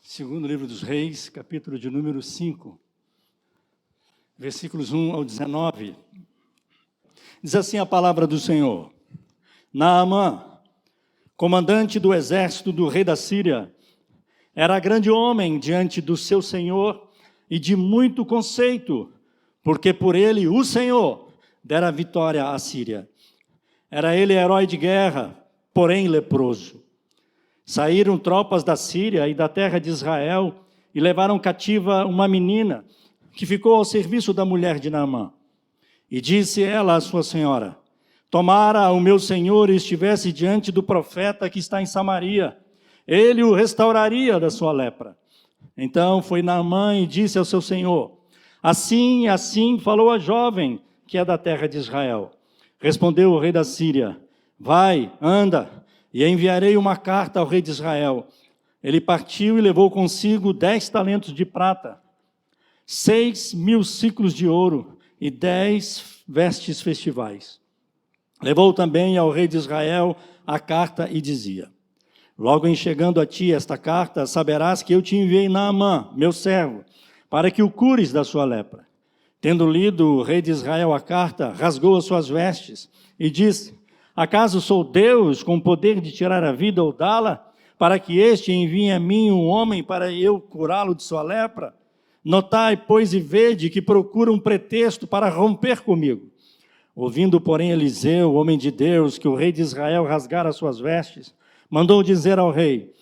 Segundo livro dos Reis, capítulo de número 5, versículos 1 ao 19. Diz assim a palavra do Senhor: Naamã, comandante do exército do rei da Síria, era grande homem diante do seu senhor e de muito conceito, porque por ele o Senhor dera vitória à Síria. Era ele herói de guerra, porém leproso. Saíram tropas da Síria e da terra de Israel e levaram cativa uma menina que ficou ao serviço da mulher de Naamã. E disse ela à sua senhora: tomara o meu senhor estivesse diante do profeta que está em Samaria, ele o restauraria da sua lepra. Então foi Naamã e disse ao seu senhor: assim e assim falou a jovem que é da terra de Israel. Respondeu o rei da Síria: vai, anda, e enviarei uma carta ao rei de Israel. Ele partiu e levou consigo 10 talentos de prata, 6.000 siclos de ouro e 10 vestes festivais. Levou também ao rei de Israel a carta e dizia: logo em chegando a ti esta carta, saberás que eu te enviei Naamã, meu servo, para que o cures da sua lepra. Tendo lido o rei de Israel a carta, rasgou as suas vestes e disse: acaso sou Deus com o poder de tirar a vida ou dá-la, para que este envie a mim um homem para eu curá-lo de sua lepra? Notai, pois, e vede que procura um pretexto para romper comigo. Ouvindo, porém, Eliseu, homem de Deus, que o rei de Israel rasgara as suas vestes, mandou dizer ao rei: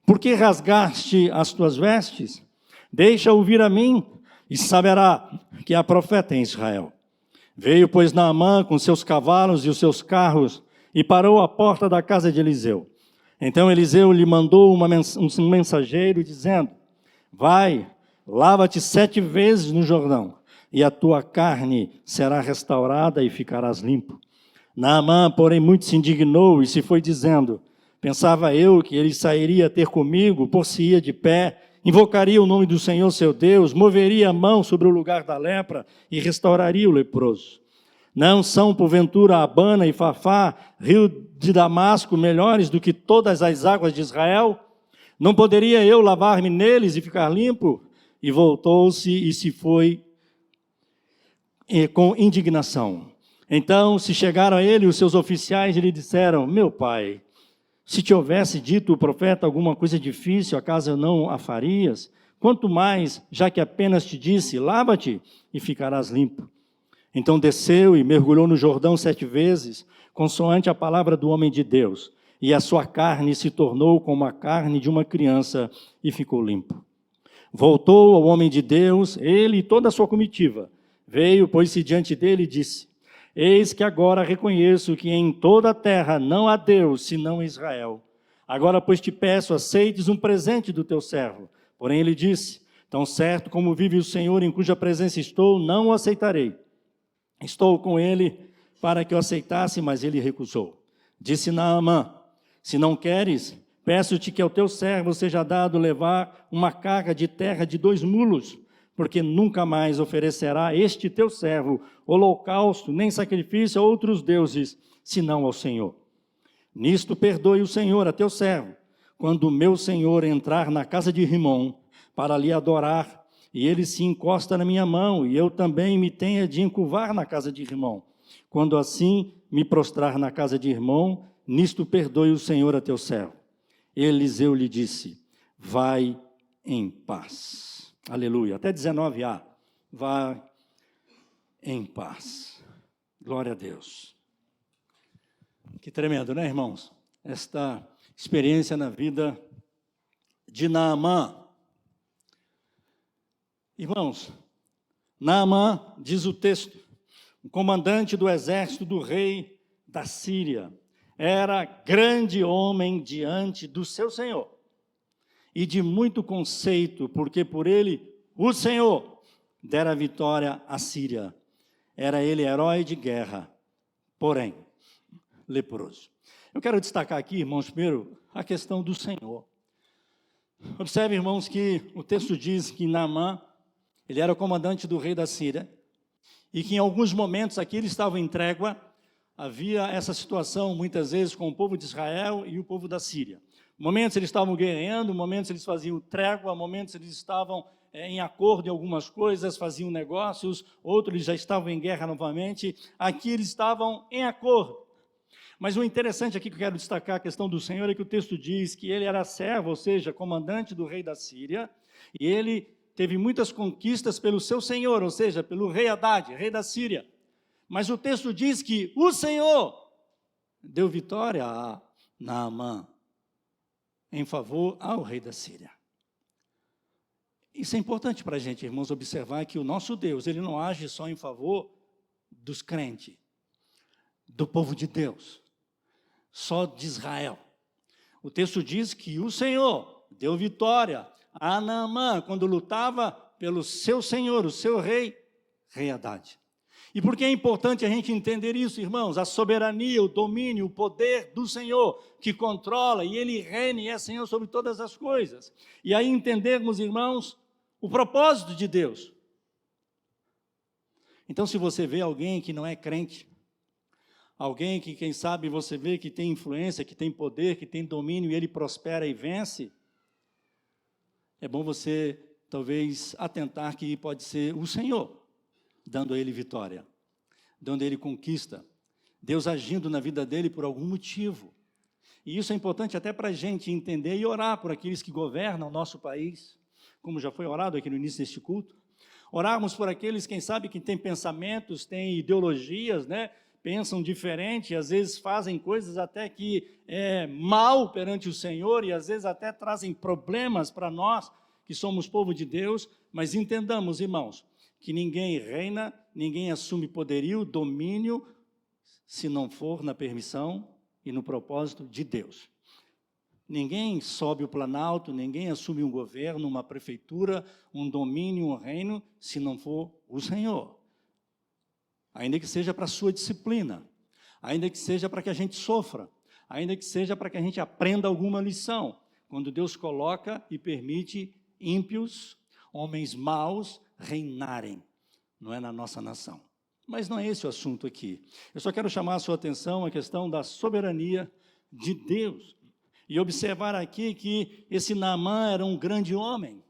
por que rasgaste as tuas vestes? Deixa ouvir a mim, e saberá que há profeta em Israel. Veio, pois, Naamã com seus cavalos e os seus carros, e parou à porta da casa de Eliseu. Então Eliseu lhe mandou um mensageiro, dizendo: vai, lava-te 7 vezes no Jordão, e a tua carne será restaurada e ficarás limpo. Naamã, porém, muito se indignou e se foi dizendo: pensava eu que ele sairia ter comigo, por-se-ia de pé, invocaria o nome do Senhor seu Deus, moveria a mão sobre o lugar da lepra e restauraria o leproso. Não são, porventura, Abana e Fafá, rio de Damasco, melhores do que todas as águas de Israel? Não poderia eu lavar-me neles e ficar limpo? E voltou-se e se foi com indignação. Então se chegaram a ele os seus oficiais e lhe disseram: meu pai, se te houvesse dito o profeta alguma coisa difícil, acaso não a farias? Quanto mais, já que apenas te disse: lava-te e ficarás limpo. Então desceu e mergulhou no Jordão 7 vezes, consoante a palavra do homem de Deus, e a sua carne se tornou como a carne de uma criança e ficou limpo. Voltou ao homem de Deus, ele e toda a sua comitiva. Veio, pôs-se diante dele e disse: eis que agora reconheço que em toda a terra não há Deus, senão Israel. Agora, pois, te peço, aceites um presente do teu servo. Porém ele disse: tão certo como vive o Senhor, em cuja presença estou, não o aceitarei. Estou com ele para que o aceitasse, mas ele recusou. Disse Naamã: se não queres, peço-te que ao teu servo seja dado levar uma carga de terra de 2 mulos, porque nunca mais oferecerá este teu servo holocausto, nem sacrifício a outros deuses, senão ao Senhor. Nisto perdoe o Senhor a teu servo, quando o meu senhor entrar na casa de Rimom, para lhe adorar, e ele se encosta na minha mão, e eu também me tenha de encurvar na casa de Rimom. Quando assim me prostrar na casa de Rimom, nisto perdoe o Senhor a teu servo. Eliseu lhe disse: vai em paz. Aleluia. Até 19a. Vai em paz. Glória a Deus. Que tremendo, né, irmãos? Esta experiência na vida de Naamã. Irmãos, Naamã, diz o texto, o comandante do exército do rei da Síria, era grande homem diante do seu senhor e de muito conceito, porque por ele o Senhor dera vitória à Síria. Era ele herói de guerra, porém leproso. Eu quero destacar aqui, irmãos, primeiro, a questão do Senhor. Observe, irmãos, que o texto diz que Naamã, ele era o comandante do rei da Síria, e que em alguns momentos aqui ele estava em trégua. Havia essa situação, muitas vezes, com o povo de Israel e o povo da Síria. Momentos eles estavam guerreando, momentos eles faziam trégua, momentos eles estavam em acordo em algumas coisas, faziam negócios, outros eles já estavam em guerra novamente. Aqui eles estavam em acordo. Mas o interessante aqui que eu quero destacar a questão do Senhor é que o texto diz que ele era servo, ou seja, comandante do rei da Síria, e ele teve muitas conquistas pelo seu senhor, ou seja, pelo rei Hadad, rei da Síria. Mas o texto diz que o Senhor deu vitória a Naamã em favor ao rei da Síria. Isso é importante para a gente, irmãos, observar que o nosso Deus, ele não age só em favor dos crentes, do povo de Deus, só de Israel. O texto diz que o Senhor deu vitória a Naamã quando lutava pelo seu senhor, o seu rei, rei Hadad. E por que é importante a gente entender isso, irmãos? A soberania, o domínio, o poder do Senhor, que controla, e Ele reina e é Senhor sobre todas as coisas. E aí entendermos, irmãos, o propósito de Deus. Então, se você vê alguém que não é crente, alguém que, quem sabe, você vê que tem influência, que tem poder, que tem domínio, e ele prospera e vence, é bom você, talvez, atentar que pode ser o Senhor dando a ele vitória, dando a ele conquista, Deus agindo na vida dele por algum motivo. E isso é importante até para a gente entender e orar por aqueles que governam o nosso país, como já foi orado aqui no início deste culto. Orarmos por aqueles, quem sabe, que têm pensamentos, têm ideologias, né? Pensam diferente, às vezes fazem coisas até que é mal perante o Senhor e às vezes até trazem problemas para nós, que somos povo de Deus, mas entendamos, irmãos, que ninguém reina, ninguém assume poderio, domínio, se não for na permissão e no propósito de Deus. Ninguém sobe o planalto, ninguém assume um governo, uma prefeitura, um domínio, um reino, se não for o Senhor. Ainda que seja para a sua disciplina, ainda que seja para que a gente sofra, ainda que seja para que a gente aprenda alguma lição, quando Deus coloca e permite ímpios, homens maus, reinarem, não é na nossa nação. Mas não é esse o assunto aqui. Eu só quero chamar a sua atenção à questão da soberania de Deus. E observar aqui que esse Naamã era um grande homem,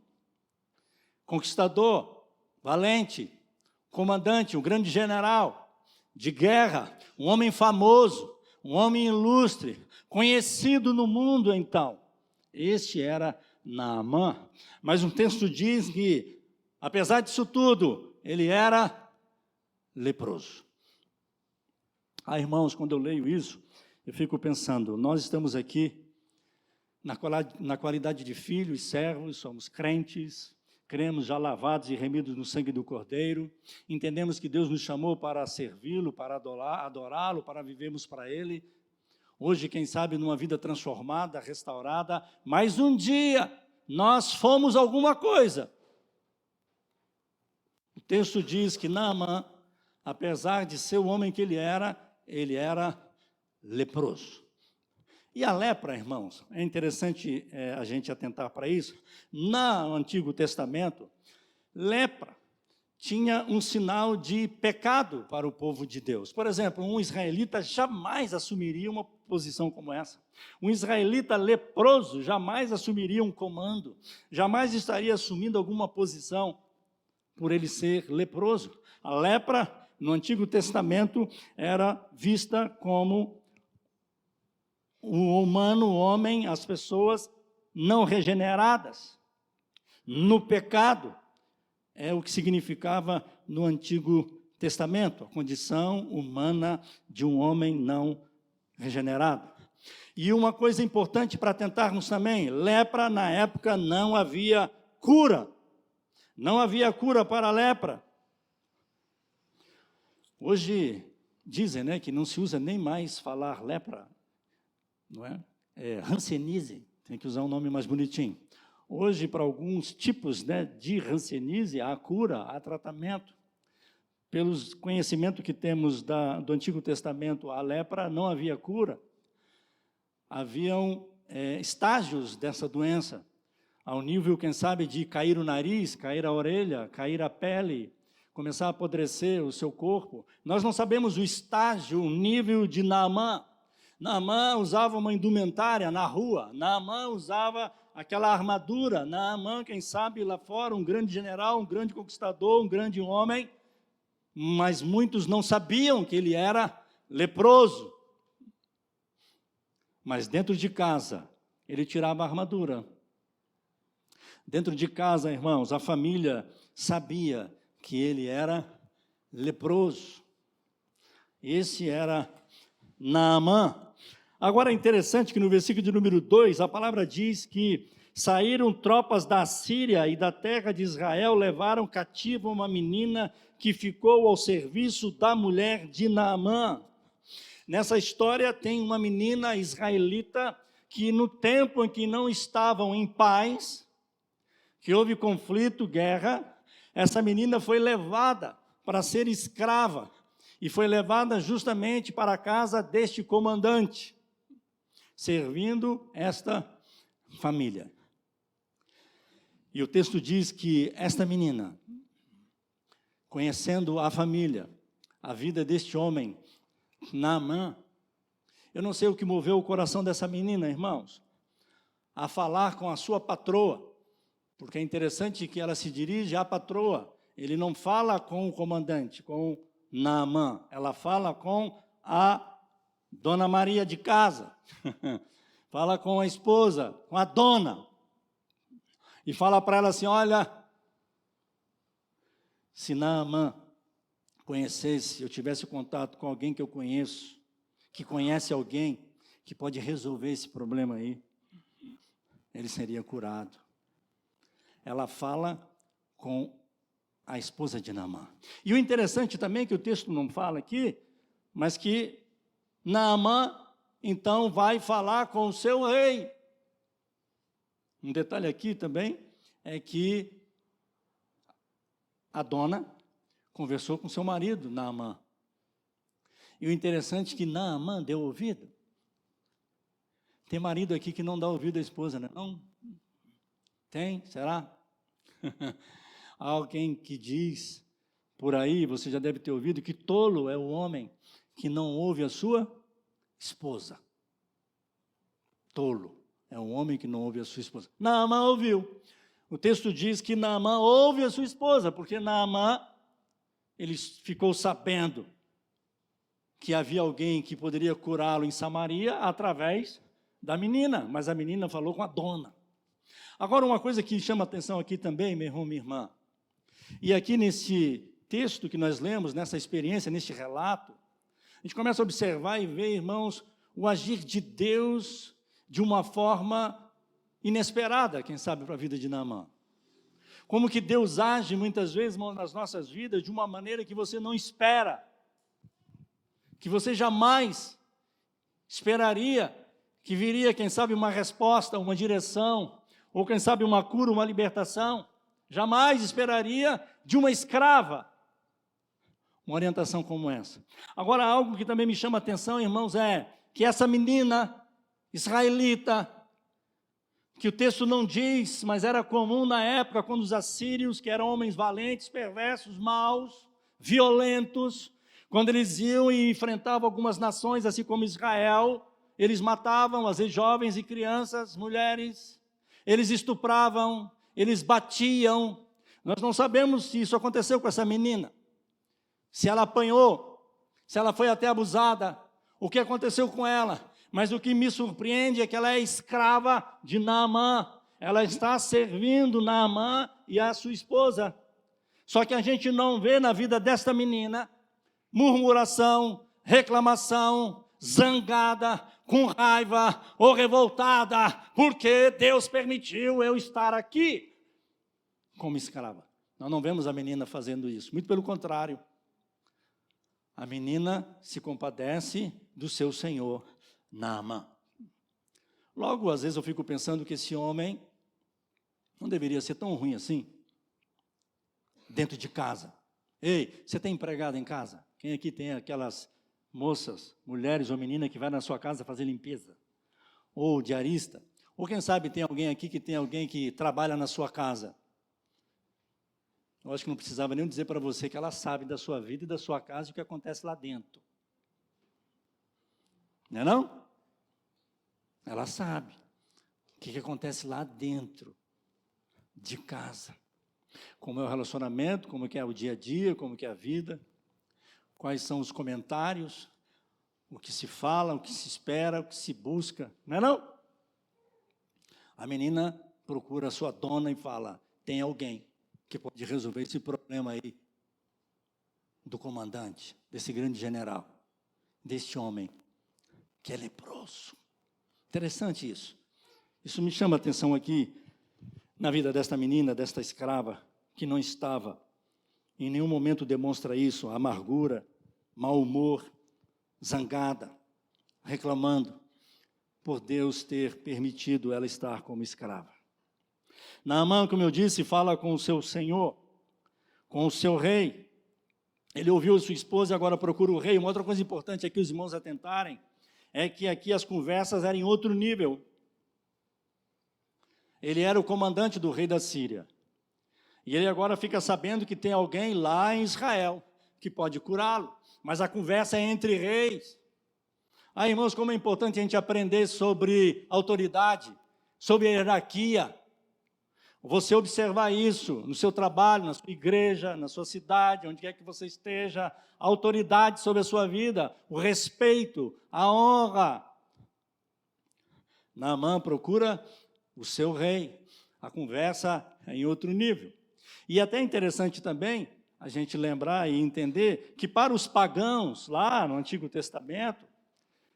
conquistador, valente, comandante, um grande general de guerra, um homem famoso, um homem ilustre, conhecido no mundo então. Este era Naamã. Mas o texto diz que, apesar disso tudo, ele era leproso. Irmãos, quando eu leio isso, eu fico pensando, nós estamos aqui na qualidade de filhos, servos, somos crentes, cremos já lavados e remidos no sangue do Cordeiro, entendemos que Deus nos chamou para servi-lo, para adorá-lo, para vivermos para Ele. Hoje, quem sabe, numa vida transformada, restaurada, mas um dia nós fomos alguma coisa. O texto diz que Naamã, apesar de ser o homem que ele era leproso. E a lepra, irmãos, é interessante a gente atentar para isso. No Antigo Testamento, lepra tinha um sinal de pecado para o povo de Deus. Por exemplo, um israelita jamais assumiria uma posição como essa. Um israelita leproso jamais assumiria um comando, jamais estaria assumindo alguma posição por ele ser leproso. A lepra, no Antigo Testamento, era vista como o humano, o homem, as pessoas não regeneradas, no pecado, é o que significava no Antigo Testamento, a condição humana de um homem não regenerado. E uma coisa importante para tentarmos também, lepra na época não havia cura, não havia cura para a lepra. Hoje dizem, né, que não se usa nem mais falar lepra, não é? É hanseníase, tem que usar um nome mais bonitinho. Hoje, para alguns tipos, né, de hanseníase, há cura, há tratamento. Pelos conhecimento que temos do Antigo Testamento, a lepra não havia cura. Haviam estágios dessa doença, ao nível, quem sabe, de cair o nariz, cair a orelha, cair a pele, começar a apodrecer o seu corpo. Nós não sabemos o estágio, o nível de Naamã, Naamã usava uma indumentária na rua, Naamã usava aquela armadura, Naamã, quem sabe lá fora, um grande general, um grande conquistador, um grande homem, mas muitos não sabiam que ele era leproso. Mas dentro de casa, ele tirava a armadura. Dentro de casa, irmãos, a família sabia que ele era leproso. Esse era Naamã. Agora é interessante que no versículo de número 2, a palavra diz que saíram tropas da Síria e da terra de Israel, levaram cativa uma menina que ficou ao serviço da mulher de Naamã. Nessa história tem uma menina israelita que no tempo em que não estavam em paz, que houve conflito, guerra, essa menina foi levada para ser escrava e foi levada justamente para a casa deste comandante, servindo esta família. E o texto diz que esta menina, conhecendo a família, a vida deste homem, Naamã, eu não sei o que moveu o coração dessa menina, irmãos, a falar com a sua patroa, porque é interessante que ela se dirige à patroa, ele não fala com o comandante, com Naamã, ela fala com a Dona Maria de casa, fala com a esposa, com a dona, e fala para ela assim, olha, se Naamã conhecesse, eu tivesse contato com alguém que eu conheço, que conhece alguém que pode resolver esse problema aí, ele seria curado. Ela fala com a esposa de Naamã. E o interessante também é que o texto não fala aqui, mas que Naamã, então, vai falar com o seu rei. Um detalhe aqui também é que a dona conversou com seu marido, Naamã. E o interessante é que Naamã deu ouvido. Tem marido aqui que não dá ouvido à esposa, né? Não? Tem? Será? Há alguém que diz por aí, você já deve ter ouvido, que tolo é o homem que não ouve a sua esposa. Tolo é um homem que não ouve a sua esposa. Naamã ouviu. O texto diz que Naamã ouve a sua esposa, porque Naamã, ele ficou sabendo que havia alguém que poderia curá-lo em Samaria através da menina, mas a menina falou com a dona. Agora, uma coisa que chama atenção aqui também, meu irmão, minha irmã, e aqui nesse texto que nós lemos, nessa experiência, neste relato, a gente começa a observar e ver, irmãos, o agir de Deus de uma forma inesperada, quem sabe, para a vida de Naamã. Como que Deus age muitas vezes, irmão, nas nossas vidas de uma maneira que você não espera, que você jamais esperaria que viria, quem sabe, uma resposta, uma direção, ou quem sabe uma cura, uma libertação. Jamais esperaria de uma escrava uma orientação como essa. Agora, algo que também me chama a atenção, irmãos, é que essa menina israelita, que o texto não diz, mas era comum na época, quando os assírios, que eram homens valentes, perversos, maus, violentos, quando eles iam e enfrentavam algumas nações, assim como Israel, eles matavam, às vezes, jovens e crianças, mulheres, eles estupravam, eles batiam. Nós não sabemos se isso aconteceu com essa menina, se ela apanhou, se ela foi até abusada, o que aconteceu com ela. Mas o que me surpreende é que ela é escrava de Naamã, ela está servindo Naamã e a sua esposa. Só que a gente não vê na vida desta menina murmuração, reclamação, zangada, com raiva ou revoltada, porque Deus permitiu eu estar aqui como escrava. Nós não vemos a menina fazendo isso, muito pelo contrário. A menina se compadece do seu senhor, Naamã. Logo, às vezes eu fico pensando que esse homem não deveria ser tão ruim assim, dentro de casa. Ei, você tem empregado em casa? Quem aqui tem aquelas moças, mulheres ou meninas que vai na sua casa fazer limpeza? Ou diarista? Ou quem sabe tem alguém aqui que tem alguém que trabalha na sua casa? Eu acho que não precisava nem dizer para você que ela sabe da sua vida e da sua casa e o que acontece lá dentro. Não é não? Ela sabe o que acontece lá dentro de casa. Como é o relacionamento, como que é o dia a dia, como que é a vida, quais são os comentários, o que se fala, o que se espera, o que se busca, não é não? A menina procura a sua dona e fala, tem alguém que pode resolver esse problema aí do comandante, desse grande general, deste homem que é leproso. Interessante isso. Isso me chama a atenção aqui, na vida desta menina, desta escrava, que não estava, em nenhum momento demonstra isso, amargura, mau humor, zangada, reclamando por Deus ter permitido ela estar como escrava. Naamã, como eu disse, fala com o seu senhor, com o seu rei. Ele ouviu sua esposa e agora procura o rei. Uma outra coisa importante aqui, os irmãos atentarem, é que aqui as conversas eram em outro nível. Ele era o comandante do rei da Síria. E ele agora fica sabendo que tem alguém lá em Israel que pode curá-lo. Mas a conversa é entre reis. Ah, irmãos, como é importante a gente aprender sobre autoridade, sobre hierarquia. Você observar isso no seu trabalho, na sua igreja, na sua cidade, onde quer que você esteja, a autoridade sobre a sua vida, o respeito, a honra. Naamã procura o seu rei. A conversa é em outro nível. E até interessante também a gente lembrar e entender que para os pagãos, lá no Antigo Testamento,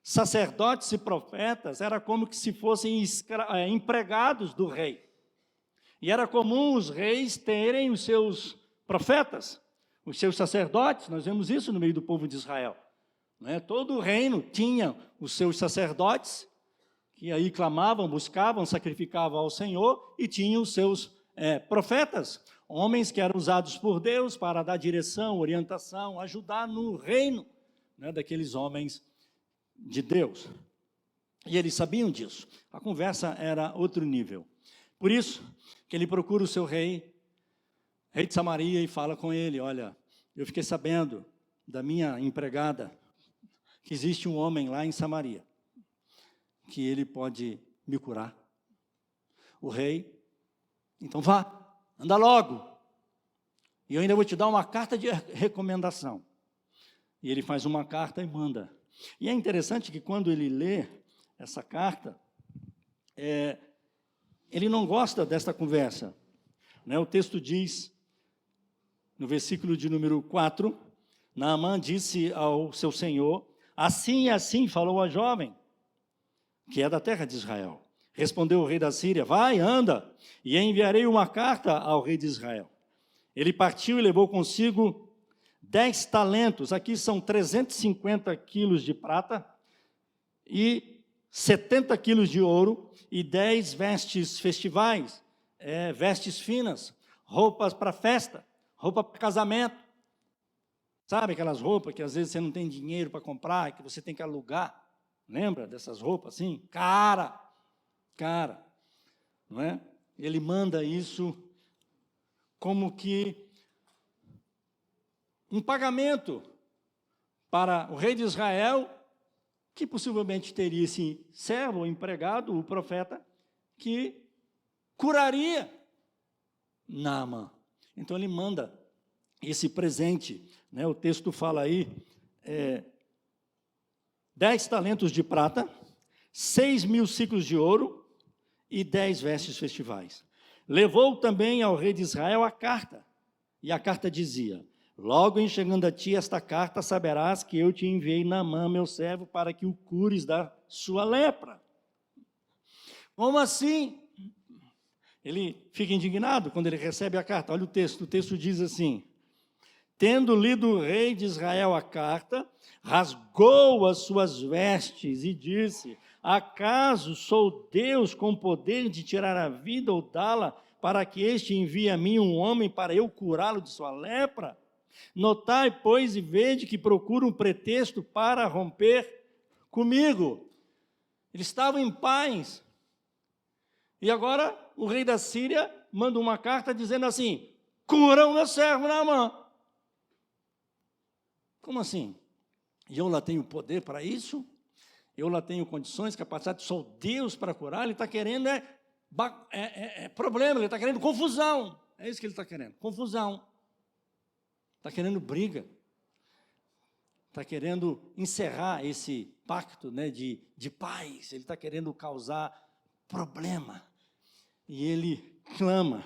sacerdotes e profetas era como que se fossem empregados do rei. E era comum os reis terem os seus profetas, os seus sacerdotes. Nós vemos isso no meio do povo de Israel. Né? Todo o reino tinha os seus sacerdotes, que aí clamavam, buscavam, sacrificavam ao Senhor, e tinham os seus profetas, homens que eram usados por Deus para dar direção, orientação, ajudar no reino, né, daqueles homens de Deus. E eles sabiam disso. A conversa era outro nível. Por isso que ele procura o seu rei de Samaria, e fala com ele, olha, eu fiquei sabendo da minha empregada que existe um homem lá em Samaria, que ele pode me curar. O rei, então vá, anda logo, e eu ainda vou te dar uma carta de recomendação. E ele faz uma carta e manda. E é interessante que quando ele lê essa carta, ele não gosta desta conversa. Né? O texto diz, no versículo de número 4, Naamã disse ao seu senhor, assim e assim falou a jovem, que é da terra de Israel. Respondeu o rei da Síria, vai, anda, e enviarei uma carta ao rei de Israel. Ele partiu e levou consigo 10 talentos, aqui são 350 quilos de prata, e 70 quilos de ouro, e 10 vestes festivais, vestes finas, roupas para festa, roupa para casamento. Sabe aquelas roupas que às vezes você não tem dinheiro para comprar, que você tem que alugar? Lembra dessas roupas assim? Cara, não é? Ele manda isso como que um pagamento para o rei de Israel, que possivelmente teria esse servo, empregado, o profeta, que curaria Naamã. Então ele manda esse presente, né? O texto fala aí, 10 talentos de prata, 6.000 ciclos de ouro e 10 vestes festivais. Levou também ao rei de Israel a carta, e a carta dizia, logo em chegando a ti esta carta, saberás que eu te enviei Naamã, meu servo, para que o cures da sua lepra. Como assim? Ele fica indignado quando ele recebe a carta. Olha o texto diz assim, tendo lido o rei de Israel a carta, rasgou as suas vestes e disse, acaso sou Deus com poder de tirar a vida ou dá-la, para que este envie a mim um homem para eu curá-lo de sua lepra? Notai, pois, e vede que procura um pretexto para romper comigo. Eles estavam em paz. E agora o rei da Síria manda uma carta dizendo assim, cura o meu servo Naamã. Como assim? E eu lá tenho poder para isso? eu lá tenho condições, capacidade, sou Deus para curar, ele está querendo problema, ele está querendo confusão. É isso que ele está querendo, confusão. Está querendo briga. Está querendo encerrar esse pacto, né, de paz. Ele está querendo causar problema. E ele clama,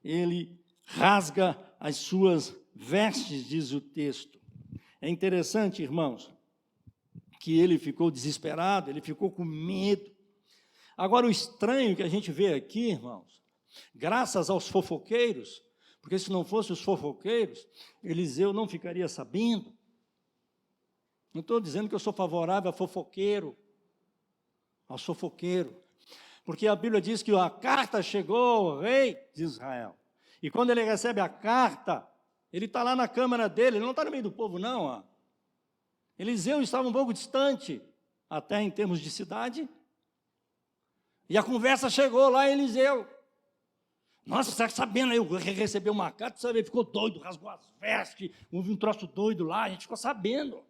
ele rasga as suas vestes, diz o texto. É interessante, irmãos, que ele ficou desesperado, ele ficou com medo. Agora, o estranho que a gente vê aqui, irmãos, graças aos fofoqueiros, porque se não fossem os fofoqueiros, Eliseu não ficaria sabendo. Não estou dizendo que eu sou favorável ao fofoqueiro, porque a Bíblia diz que a carta chegou ao rei de Israel. E quando ele recebe a carta, ele está lá na câmara dele, ele não está no meio do povo, não. Ó. Eliseu estava um pouco distante, até em termos de cidade, e a conversa chegou lá em Eliseu. Nossa, você está sabendo aí, o rei recebeu uma carta, sabe, ele ficou doido, rasgou as vestes, houve um troço doido lá, a gente ficou sabendo.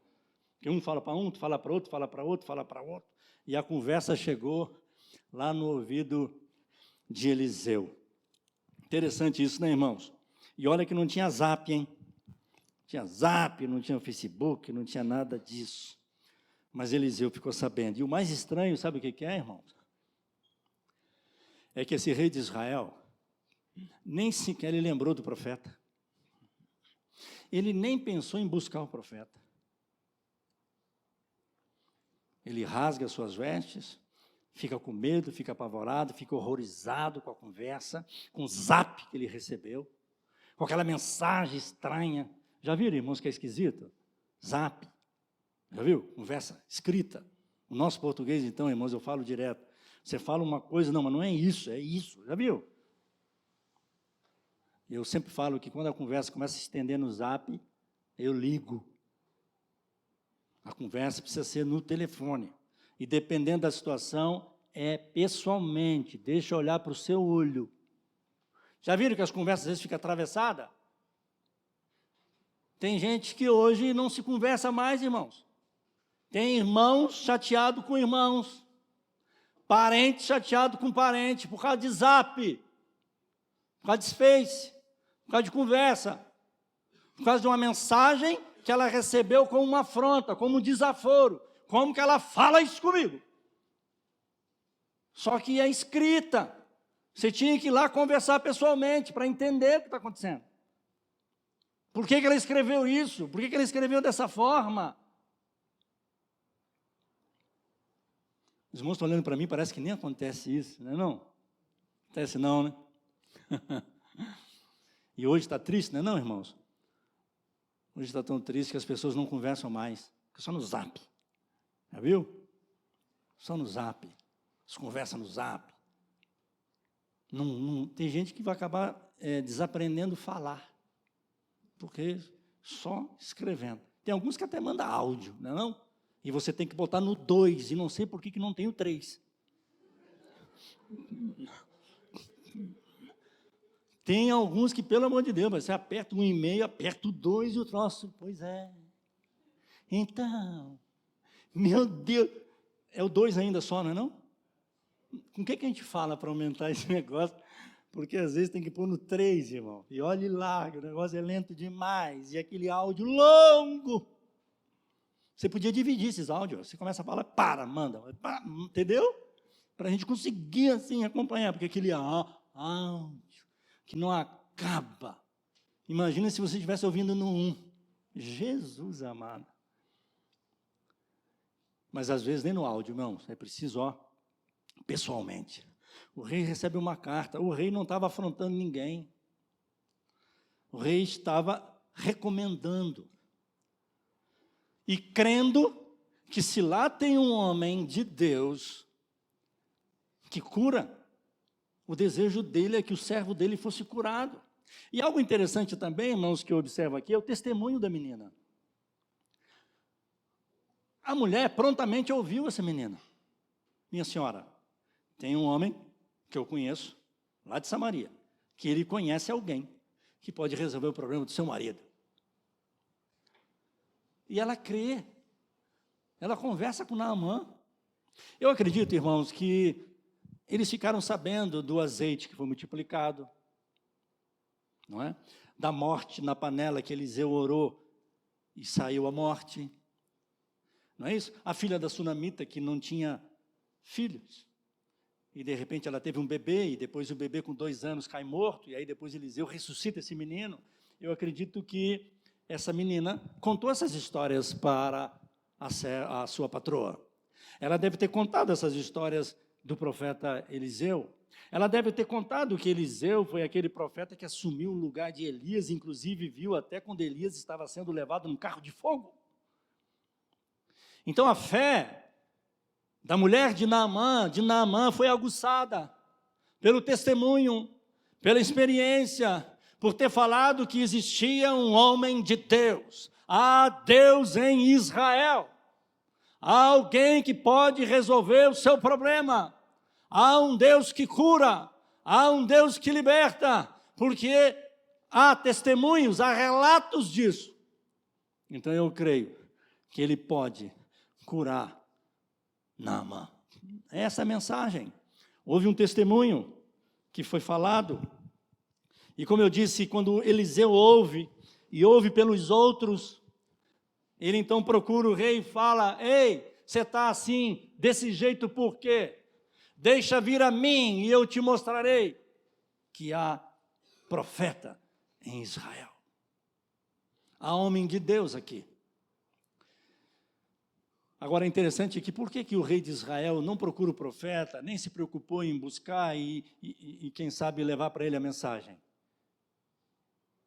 Que um fala para um, outro fala para outro, fala para outro, fala para outro. E a conversa chegou lá no ouvido de Eliseu. Interessante isso, né, irmãos? E olha que não tinha Zap, hein? Não tinha Zap, não tinha Facebook, não tinha nada disso. Mas Eliseu ficou sabendo. E o mais estranho, sabe o que é, irmãos? É que esse rei de Israel, nem sequer ele lembrou do profeta. Ele nem pensou em buscar o profeta. Ele rasga as suas vestes, fica com medo, fica apavorado, fica horrorizado com a conversa, com o zap que ele recebeu, com aquela mensagem estranha. Já viram, irmãos, que é esquisito? Zap. Já viu? Conversa escrita. O nosso português, então, irmãos, eu falo direto. Você fala uma coisa, não, mas não é isso, é isso. Já viu? Eu sempre falo que quando a conversa começa a se estender no zap, eu ligo. A conversa precisa ser no telefone. E dependendo da situação, é pessoalmente. Deixa eu olhar para o seu olho. Já viram que as conversas às vezes ficam atravessadas? Tem gente que hoje não se conversa mais, irmãos. Tem irmãos chateados com irmãos. Parente chateado com parente, por causa de zap. Por causa de Face. Por causa de conversa. Por causa de uma mensagem que ela recebeu como uma afronta, como um desaforo. Como que ela fala isso comigo? Só que é escrita. Você tinha que ir lá conversar pessoalmente para entender o que está acontecendo. Por que ela escreveu isso? Por que ela escreveu dessa forma? Os irmãos estão olhando para mim, parece que nem acontece isso, não é não? Acontece não, né? E hoje está triste, não é não, irmãos? Hoje está tão triste que as pessoas não conversam mais, fica só no zap. Já viu? Só no zap. Se conversa no zap. Tem gente que vai acabar desaprendendo a falar, porque só escrevendo. Tem alguns que até mandam áudio, não é não? E você tem que botar no 2, e não sei por que não tem o 3. Tem alguns que, pelo amor de Deus, você aperta 1,5, aperta o 2 e o troço. Pois é. Então, meu Deus, é o 2 ainda só, não é não? Com o que a gente fala para aumentar esse negócio? Porque às vezes tem que pôr no 3, irmão. E olhe lá, o negócio é lento demais. E aquele áudio longo. Você podia dividir esses áudios. Você começa a falar, manda. Entendeu? Para a gente conseguir assim acompanhar. Porque aquele áudio que não acaba. Imagina se você estivesse ouvindo no 1. Jesus amado. Mas às vezes nem no áudio, irmãos. É preciso, pessoalmente. O rei recebe uma carta. O rei não estava afrontando ninguém. O rei estava recomendando. E crendo que se lá tem um homem de Deus que cura, o desejo dele é que o servo dele fosse curado. E algo interessante também, irmãos, que eu observo aqui, é o testemunho da menina. A mulher prontamente ouviu essa menina. Minha senhora, tem um homem que eu conheço, lá de Samaria, que ele conhece alguém que pode resolver o problema do seu marido. E ela crê. Ela conversa com Naamã. Eu acredito, irmãos, que eles ficaram sabendo do azeite que foi multiplicado, não é? Da morte na panela que Eliseu orou e saiu a morte, não é isso? A filha da sunamita que não tinha filhos, e de repente ela teve um bebê, e depois o bebê com 2 anos cai morto, e aí depois Eliseu ressuscita esse menino. Eu acredito que essa menina contou essas histórias para a sua patroa. Ela deve ter contado essas histórias do profeta Eliseu. Ela deve ter contado que Eliseu foi aquele profeta que assumiu o lugar de Elias, inclusive viu até quando Elias estava sendo levado num carro de fogo. Então a fé da mulher de Naamã foi aguçada pelo testemunho, pela experiência, por ter falado que existia um homem de Deus. Há Deus em Israel. Há alguém que pode resolver o seu problema. Há um Deus que cura. Há um Deus que liberta. Porque há testemunhos, há relatos disso. Então eu creio que ele pode curar Naamã. Essa é a mensagem. Houve um testemunho que foi falado. E como eu disse, quando Eliseu ouve, e ouve pelos outros, ele então procura o rei e fala: ei, você está assim, desse jeito por quê? Deixa vir a mim e eu te mostrarei que há profeta em Israel. Há homem de Deus aqui. Agora é interessante que por que o rei de Israel não procura o profeta, nem se preocupou em buscar e quem sabe levar para ele a mensagem?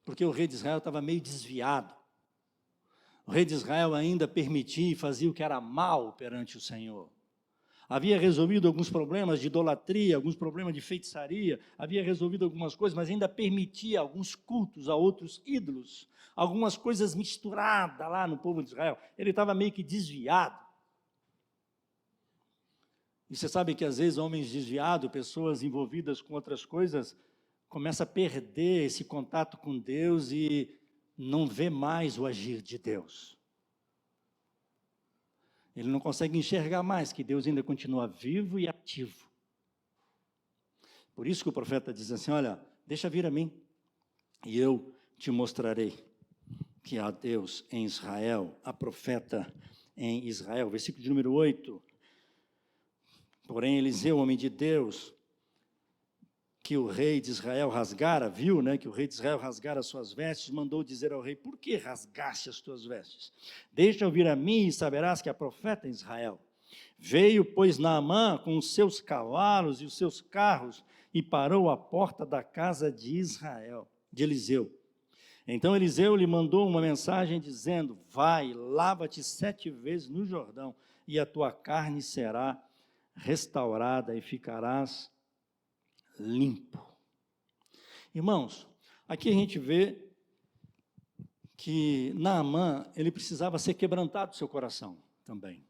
Porque o rei de Israel estava meio desviado. O rei de Israel ainda permitia e fazia o que era mal perante o Senhor. Havia resolvido alguns problemas de idolatria, alguns problemas de feitiçaria, havia resolvido algumas coisas, mas ainda permitia alguns cultos a outros ídolos, algumas coisas misturadas lá no povo de Israel. Ele estava meio que desviado. E você sabe que às vezes homens desviados, pessoas envolvidas com outras coisas, começam a perder esse contato com Deus e não vê mais o agir de Deus. Ele não consegue enxergar mais que Deus ainda continua vivo e ativo. Por isso que o profeta diz assim: olha, deixa vir a mim e eu te mostrarei que há Deus em Israel, há profeta em Israel. Versículo de número 8. Porém, Eliseu, homem de Deus, que o rei de Israel rasgara, viu, que o rei de Israel rasgara as suas vestes, mandou dizer ao rei: por que rasgaste as tuas vestes? Deixa vir a mim e saberás que há profeta em Israel. Veio, pois, Naamã com os seus cavalos e os seus carros e parou à porta da casa de Israel, de Eliseu. Então Eliseu lhe mandou uma mensagem dizendo: vai, lava-te 7 vezes no Jordão e a tua carne será restaurada e ficarás limpo. Irmãos, aqui a gente vê que Naamã, ele precisava ser quebrantado do seu coração também.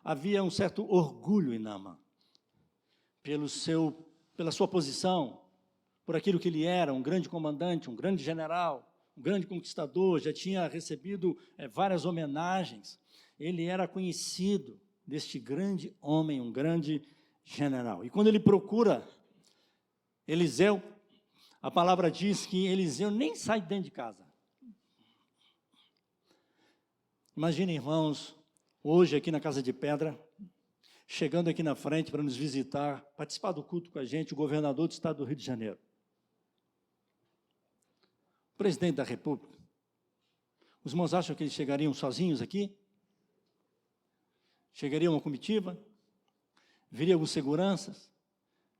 Havia um certo orgulho em Naamã, pela sua posição, por aquilo que ele era, um grande comandante, um grande general, um grande conquistador, já tinha recebido várias homenagens. Ele era conhecido deste grande homem, um grande general. E quando ele procura Eliseu, a palavra diz que Eliseu nem sai dentro de casa. Imaginem, irmãos, hoje aqui na Casa de Pedra, chegando aqui na frente para nos visitar, participar do culto com a gente, o governador do estado do Rio de Janeiro, o presidente da República. Os irmãos acham que eles chegariam sozinhos aqui? Chegaria uma comitiva? Viria alguns seguranças?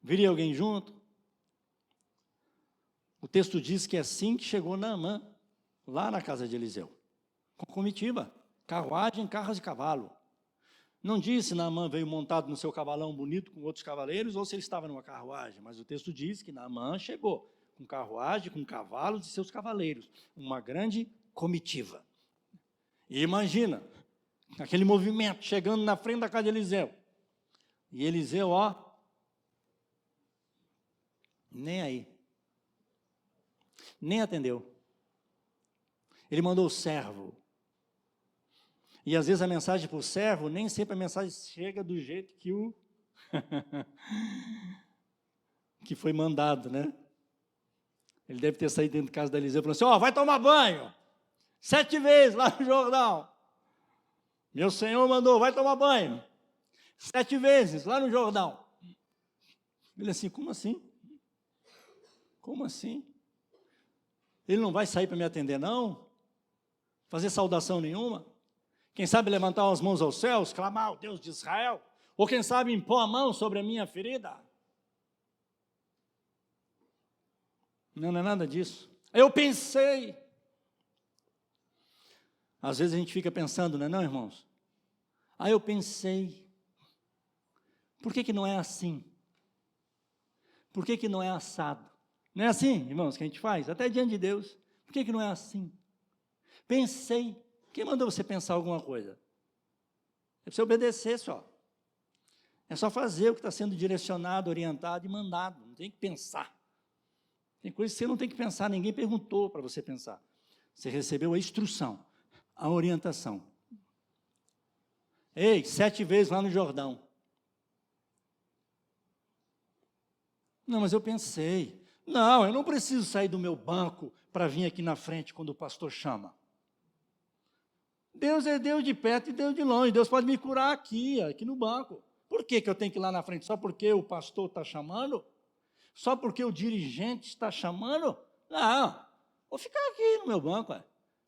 Viria alguém junto? O texto diz que é assim que chegou Naamã, lá na casa de Eliseu, com comitiva, carruagem, carros e cavalo. Não diz se Naamã veio montado no seu cavalão bonito com outros cavaleiros ou se ele estava numa carruagem, mas o texto diz que Naamã chegou com carruagem, com cavalos e seus cavaleiros, uma grande comitiva. E imagina, aquele movimento, chegando na frente da casa de Eliseu. E Eliseu, nem aí. Nem atendeu. Ele mandou o servo. E às vezes a mensagem para o servo, nem sempre a mensagem chega do jeito que o que foi mandado, né? Ele deve ter saído dentro de casa da Eliseu e falou assim, vai tomar banho, 7 vezes lá no Jordão. Meu Senhor mandou, vai tomar banho, 7 vezes lá no Jordão. Ele assim, como assim? Como assim? Ele não vai sair para me atender, não? Fazer saudação nenhuma? Quem sabe levantar as mãos aos céus, clamar ao Deus de Israel? Ou quem sabe impor a mão sobre a minha ferida? Não é nada disso. Eu pensei. Às vezes a gente fica pensando, não, irmãos? Eu pensei. Por que não é assim? Por que não é assado? Não é assim, irmãos, que a gente faz? Até diante de Deus. Por que não é assim? Pensei. Quem mandou você pensar alguma coisa? É para você obedecer só. É só fazer o que está sendo direcionado, orientado e mandado. Não tem que pensar. Tem coisas que você não tem que pensar, ninguém perguntou para você pensar. Você recebeu a instrução, a orientação. Ei, 7 vezes lá no Jordão. Não, mas eu pensei. Não, eu não preciso sair do meu banco para vir aqui na frente quando o pastor chama. Deus é Deus de perto e Deus de longe. Deus pode me curar aqui no banco. Por que eu tenho que ir lá na frente? Só porque o pastor está chamando? Só porque o dirigente está chamando? Não, vou ficar aqui no meu banco.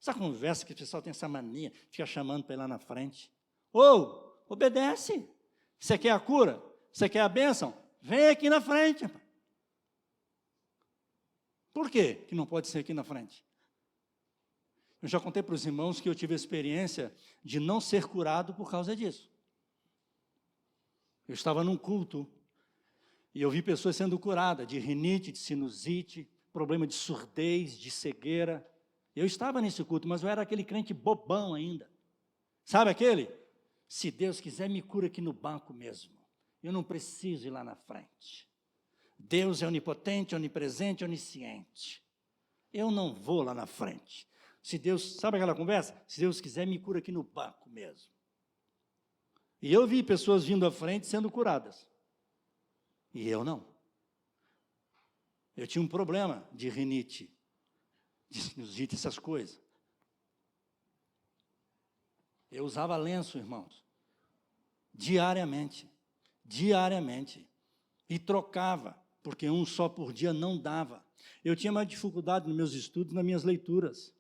Essa conversa que o pessoal tem essa mania, fica chamando para ir lá na frente. Obedece. Você quer a cura? Você quer a bênção? Vem aqui na frente. Por quê que não pode ser aqui na frente? Eu já contei para os irmãos que eu tive a experiência de não ser curado por causa disso. Eu estava num culto e eu vi pessoas sendo curadas de rinite, de sinusite, problema de surdez, de cegueira. Eu estava nesse culto, mas eu era aquele crente bobão ainda. Sabe aquele? Se Deus quiser, me cura aqui no banco mesmo. Eu não preciso ir lá na frente. Deus é onipotente, onipresente, onisciente. Eu não vou lá na frente. Se Deus, sabe aquela conversa? Se Deus quiser, me cura aqui no banco mesmo. E eu vi pessoas vindo à frente sendo curadas. E eu não. Eu tinha um problema de rinite, de sinusite, essas coisas. Eu usava lenço, irmãos, diariamente. E trocava, porque um só por dia não dava. Eu tinha mais dificuldade nos meus estudos, nas minhas leituras.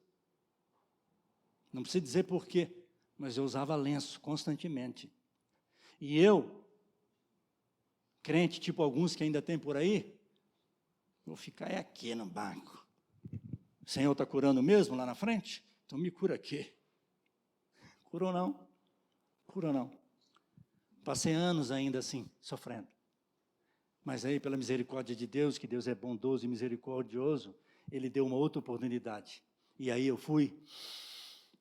Não precisa dizer por quê, mas eu usava lenço constantemente. E eu, crente tipo alguns que ainda tem por aí, vou ficar aqui no banco. O Senhor está curando mesmo lá na frente? Então me cura aqui. Curou não. Passei anos ainda assim, sofrendo. Mas aí, pela misericórdia de Deus, que Deus é bondoso e misericordioso, Ele deu uma outra oportunidade. E aí eu fui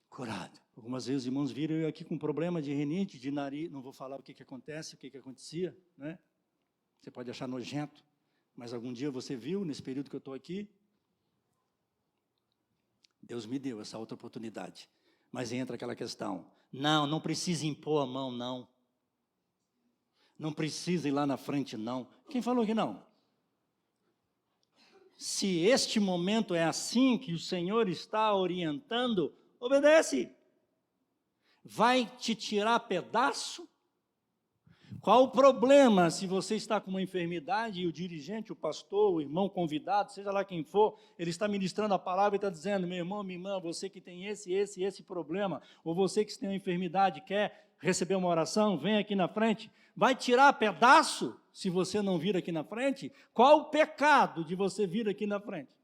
curado. Algumas vezes os irmãos viram eu aqui com problema de rinite, de nariz, não vou falar o que acontece, o que acontecia, né? Você pode achar nojento, mas algum dia você viu, nesse período que eu estou aqui, Deus me deu essa outra oportunidade. Mas entra aquela questão, não precisa impor a mão, não. Não precisa ir lá na frente, não. Quem falou que não? Se este momento é assim que o Senhor está orientando, obedece. Vai te tirar pedaço? Qual o problema se você está com uma enfermidade e o dirigente, o pastor, o irmão convidado, seja lá quem for, ele está ministrando a palavra e está dizendo, meu irmão, minha irmã, você que tem esse problema, ou você que tem uma enfermidade, quer receber uma oração, vem aqui na frente, vai tirar pedaço se você não vir aqui na frente? Qual o pecado de você vir aqui na frente?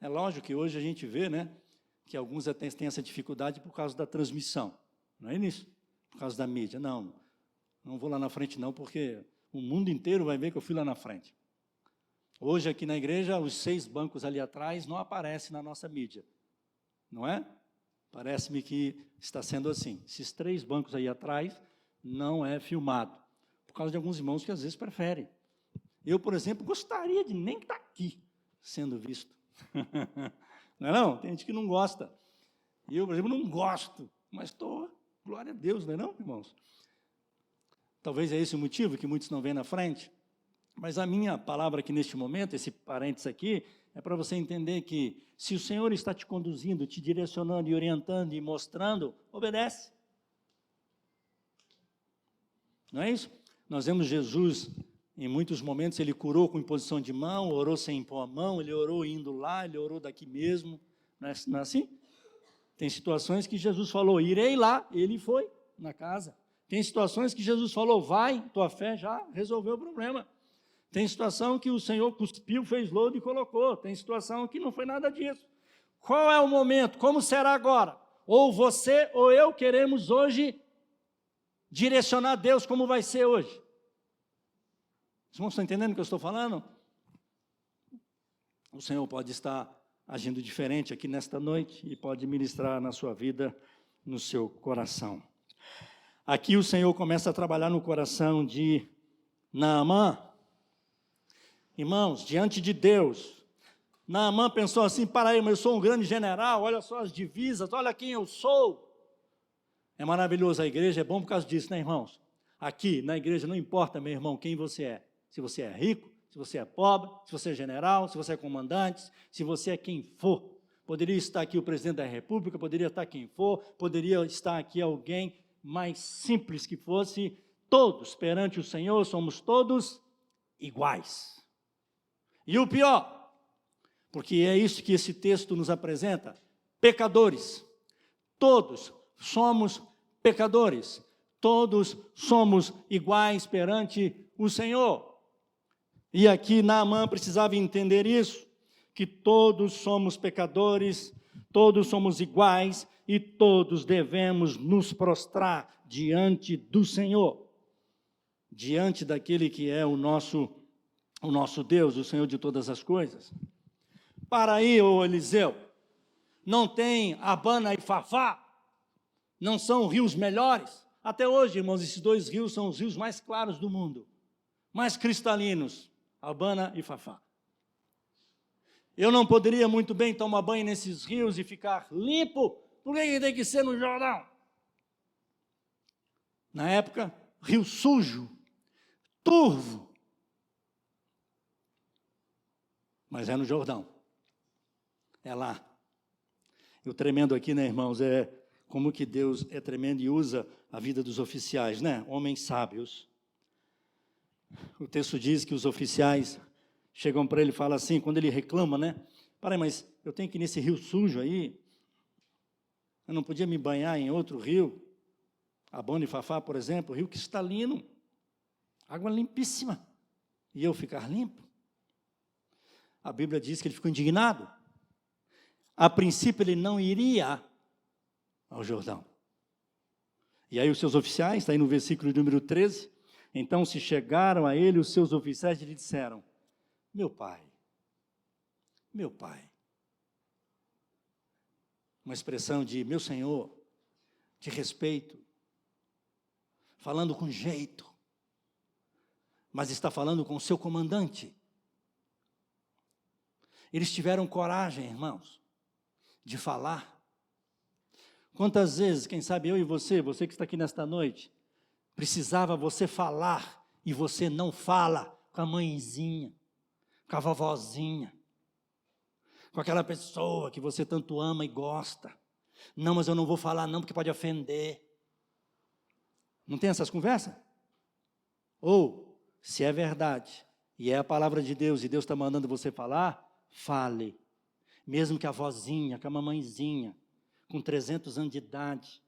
É lógico que hoje a gente vê, que alguns até têm essa dificuldade por causa da transmissão, não é isso? Por causa da mídia, não vou lá na frente não, porque o mundo inteiro vai ver que eu fui lá na frente. Hoje aqui na igreja, os 6 bancos ali atrás não aparecem na nossa mídia, não é? Parece-me que está sendo assim. Esses 3 bancos aí atrás não é filmado, por causa de alguns irmãos que às vezes preferem. Eu, por exemplo, gostaria de nem estar aqui sendo visto. Não é não? Tem gente que não gosta. Eu, por exemplo, não gosto. mas estou, glória a Deus, não é não, irmãos? Talvez é esse o motivo que muitos não veem na frente. Mas a minha palavra aqui neste momento, esse parênteses aqui, é para você entender que se o Senhor está te conduzindo, te direcionando e orientando e mostrando, obedece. Não é isso? Nós vemos Jesus, em muitos momentos, ele curou com imposição de mão, orou sem impor a mão, ele orou indo lá, ele orou daqui mesmo. Não é assim? Tem situações que Jesus falou, irei lá, ele foi na casa. Tem situações que Jesus falou, vai, tua fé já resolveu o problema. Tem situação que o Senhor cuspiu, fez lodo e colocou. Tem situação que não foi nada disso. Qual é o momento? Como será agora? Ou você ou eu queremos hoje direcionar Deus como vai ser hoje. Os irmãos estão entendendo o que eu estou falando? O Senhor pode estar agindo diferente aqui nesta noite e pode ministrar na sua vida, no seu coração. Aqui o Senhor começa a trabalhar no coração de Naamã. Irmãos, diante de Deus, Naamã pensou assim, para aí, mas eu sou um grande general, olha só as divisas, olha quem eu sou. É maravilhoso a igreja, é bom por causa disso, né, irmãos? Aqui, na igreja, não importa, meu irmão, quem você é. Se você é rico, se você é pobre, se você é general, se você é comandante, se você é quem for. Poderia estar aqui o presidente da república, poderia estar quem for, poderia estar aqui alguém mais simples que fosse. Todos, perante o Senhor, somos todos iguais. E o pior, porque é isso que esse texto nos apresenta, pecadores. Todos somos pecadores. Todos somos iguais perante o Senhor. E aqui Naamã precisava entender isso, que todos somos pecadores, todos somos iguais e todos devemos nos prostrar diante do Senhor, diante daquele que é o nosso Deus, o Senhor de todas as coisas. Para aí, ô Eliseu, não tem Abana e Fafá? Não são rios melhores? Até hoje, irmãos, esses dois rios são os rios mais claros do mundo, mais cristalinos, Abana e Fafá. Eu não poderia muito bem tomar banho nesses rios e ficar limpo, por que tem que ser no Jordão? Na época, rio sujo, turvo, mas é no Jordão, é lá. E o tremendo aqui, né, irmãos, é como que Deus é tremendo e usa a vida dos oficiais, né, homens sábios. O texto diz que os oficiais chegam para ele e falam assim, quando ele reclama, né, para, mas eu tenho que ir nesse rio sujo aí, eu não podia me banhar em outro rio, Abana e Fafá, por exemplo, rio cristalino, água limpíssima, e eu ficar limpo? A Bíblia diz que ele ficou indignado. A princípio ele não iria ao Jordão. E aí os seus oficiais, está aí no versículo número 13, então se chegaram a ele os seus oficiais e lhe disseram, meu pai, uma expressão de meu senhor, de respeito, falando com jeito, mas está falando com o seu comandante. Eles tiveram coragem, irmãos, de falar. Quantas vezes, quem sabe eu e você que está aqui nesta noite, precisava você falar e você não fala com a mãezinha, com a vovozinha, com aquela pessoa que você tanto ama e gosta. Não, mas eu não vou falar não, porque pode ofender. Não tem essas conversas? Ou, se é verdade, e é a palavra de Deus, e Deus está mandando você falar, fale. Mesmo que a vozinha, que a mamãezinha, com 300 anos de idade,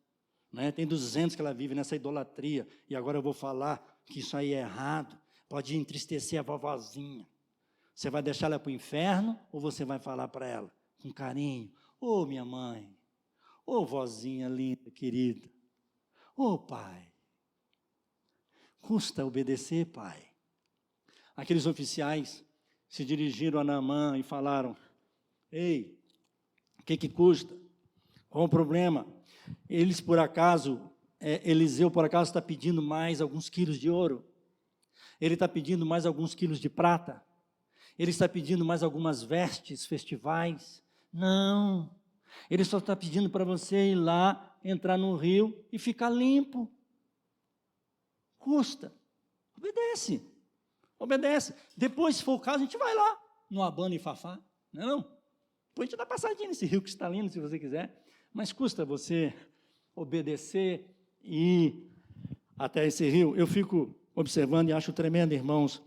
né, tem 200 que ela vive nessa idolatria, e agora eu vou falar que isso aí é errado, pode entristecer a vovozinha. Você vai deixar ela para o inferno, ou você vai falar para ela com carinho, ô minha mãe, ô vozinha linda, querida, ô pai, custa obedecer, pai. Aqueles oficiais se dirigiram a Naamã e falaram, ei, o que custa? Qual o problema? Eles, por acaso, Eliseu, por acaso, está pedindo mais alguns quilos de ouro? Ele está pedindo mais alguns quilos de prata? Ele está pedindo mais algumas vestes festivais? Não, Ele só está pedindo para você ir lá, entrar no rio e ficar limpo. Custa. Obedece. Obedece. Depois, se for o caso, a gente vai lá, no Abana e Fafá. Não? Depois a gente dá passadinha nesse rio cristalino, se você quiser. Mas custa você obedecer e ir até esse rio. Eu fico observando e acho tremendo, irmãos,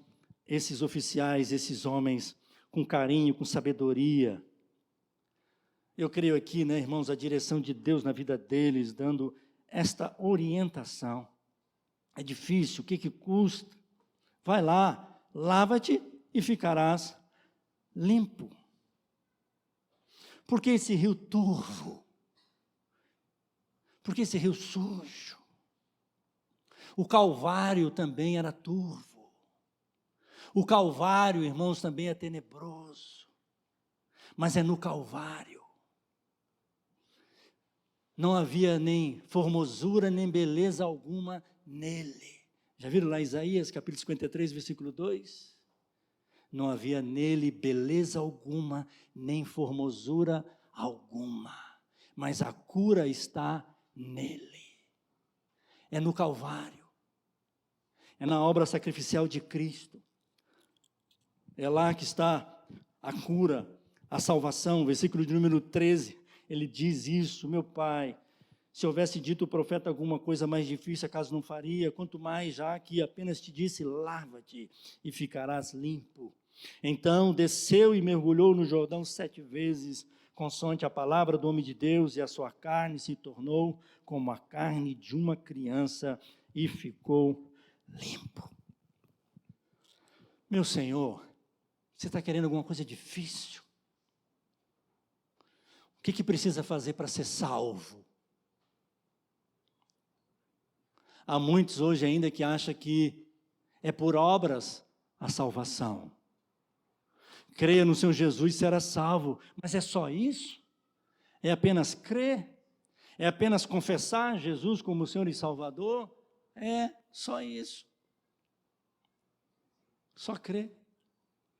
esses oficiais, esses homens, com carinho, com sabedoria. Eu creio aqui, né, irmãos, a direção de Deus na vida deles, dando esta orientação. É difícil, o que custa? Vai lá, lava-te e ficarás limpo. Por que esse rio turvo? Por que esse rio sujo? O Calvário também era turvo. O Calvário, irmãos, também é tenebroso. Mas é no Calvário. Não havia nem formosura, nem beleza alguma nele. Já viram lá Isaías, capítulo 53, versículo 2? Não havia nele beleza alguma, nem formosura alguma. Mas a cura está nele. É no Calvário. É na obra sacrificial de Cristo. É lá que está a cura, a salvação. Versículo de número 13. Ele diz isso: meu Pai, se houvesse dito o profeta alguma coisa mais difícil, acaso não faria? Quanto mais já que apenas te disse, lava-te e ficarás limpo. Então desceu e mergulhou no Jordão 7 vezes, consoante a palavra do homem de Deus, e a sua carne se tornou como a carne de uma criança e ficou limpo. Meu Senhor, você está querendo alguma coisa difícil? O que precisa fazer para ser salvo? Há muitos hoje ainda que acham que é por obras a salvação. Creia no Senhor Jesus e será salvo. Mas é só isso? É apenas crer? É apenas confessar Jesus como Senhor e Salvador? É só isso. Só crer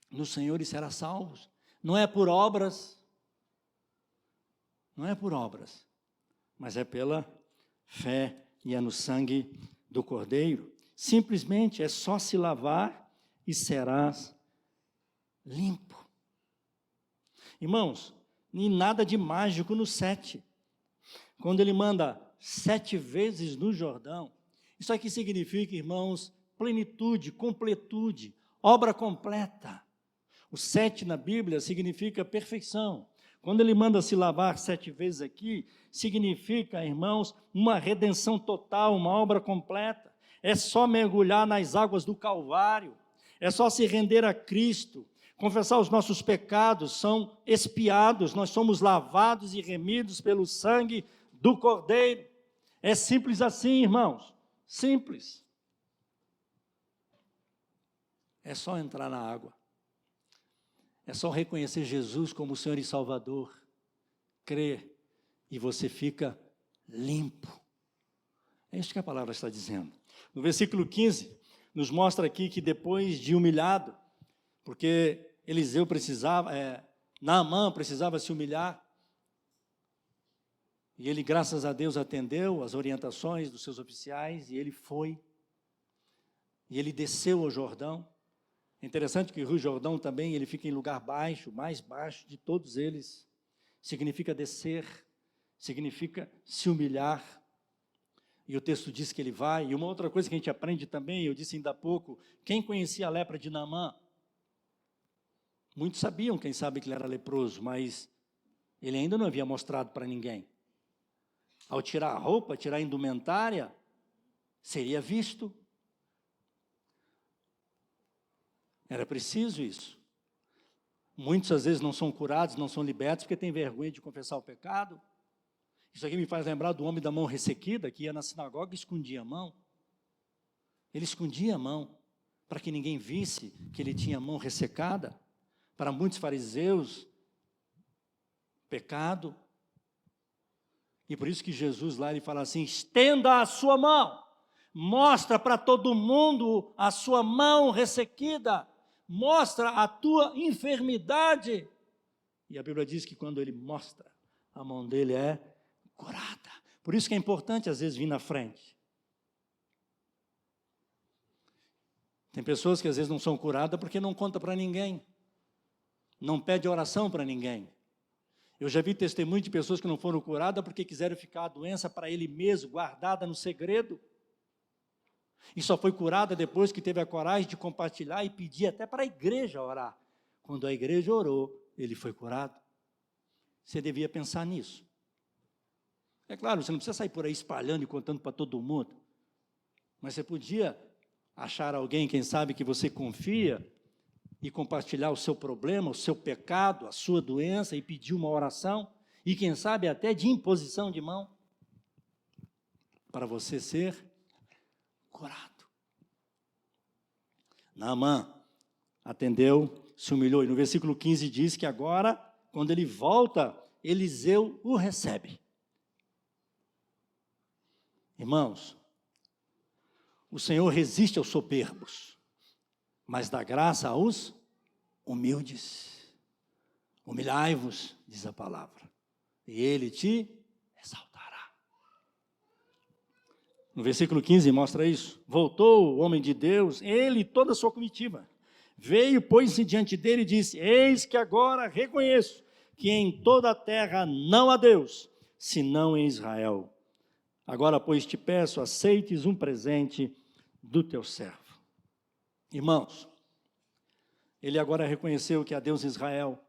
no Senhor e será salvo. Não é por obras. Não é por obras, mas é pela fé e é no sangue do Cordeiro. Simplesmente é só se lavar e serás limpo. Irmãos, nem nada de mágico no 7. Quando ele manda 7 vezes no Jordão, isso aqui significa, irmãos, plenitude, completude, obra completa. O 7 na Bíblia significa perfeição. Quando ele manda se lavar 7 vezes aqui, significa, irmãos, uma redenção total, uma obra completa. É só mergulhar nas águas do Calvário, é só se render a Cristo, confessar os nossos pecados, são expiados, nós somos lavados e remidos pelo sangue do Cordeiro. É simples assim, irmãos, simples. É só entrar na água. É só reconhecer Jesus como Senhor e Salvador, crer, e você fica limpo. É isso que a palavra está dizendo. No versículo 15, nos mostra aqui que depois de humilhado, porque Eliseu precisava, Naamã precisava se humilhar, e ele, graças a Deus, atendeu as orientações dos seus oficiais, e ele foi, e ele desceu ao Jordão. É interessante que o Rio Jordão também, ele fica em lugar baixo, mais baixo de todos eles. Significa descer, significa se humilhar. E o texto diz que ele vai. E uma outra coisa que a gente aprende também, eu disse ainda há pouco, quem conhecia a lepra de Naamã? Muitos sabiam, quem sabe, que ele era leproso, mas ele ainda não havia mostrado para ninguém. Ao tirar a roupa, tirar a indumentária, seria visto. Era preciso isso. Muitos, às vezes, não são curados, não são libertos, porque têm vergonha de confessar o pecado. Isso aqui me faz lembrar do homem da mão ressequida, que ia na sinagoga e escondia a mão. Ele escondia a mão, para que ninguém visse que ele tinha a mão ressecada. Para muitos fariseus, pecado. E por isso que Jesus lá, ele fala assim, estenda a sua mão, mostra para todo mundo a sua mão ressequida, mostra a tua enfermidade. E a Bíblia diz que quando ele mostra a mão dele é curada. Por isso que é importante, às vezes, vir na frente. Tem pessoas que, às vezes, não são curadas porque não conta para ninguém. Não pede oração para ninguém. Eu já vi testemunho de pessoas que não foram curadas porque quiseram ficar a doença para ele mesmo, guardada no segredo. E só foi curada depois que teve a coragem de compartilhar e pedir até para a igreja orar. Quando a igreja orou, ele foi curado. Você devia pensar nisso. É claro, você não precisa sair por aí espalhando e contando para todo mundo. Mas você podia achar alguém, quem sabe, que você confia e compartilhar o seu problema, o seu pecado, a sua doença e pedir uma oração e, quem sabe, até de imposição de mão para você ser curado. Naamã atendeu, se humilhou. E no versículo 15 diz que agora, quando ele volta, Eliseu o recebe. Irmãos, o Senhor resiste aos soberbos, mas dá graça aos humildes. Humilhai-vos, diz a palavra, e ele te exaltará. No versículo 15 mostra isso. Voltou o homem de Deus, ele e toda a sua comitiva. Veio, pôs-se diante dele e disse: eis que agora reconheço que em toda a terra não há Deus, senão em Israel. Agora, pois, te peço, aceites um presente do teu servo. Irmãos, ele agora reconheceu que há Deus em Israel.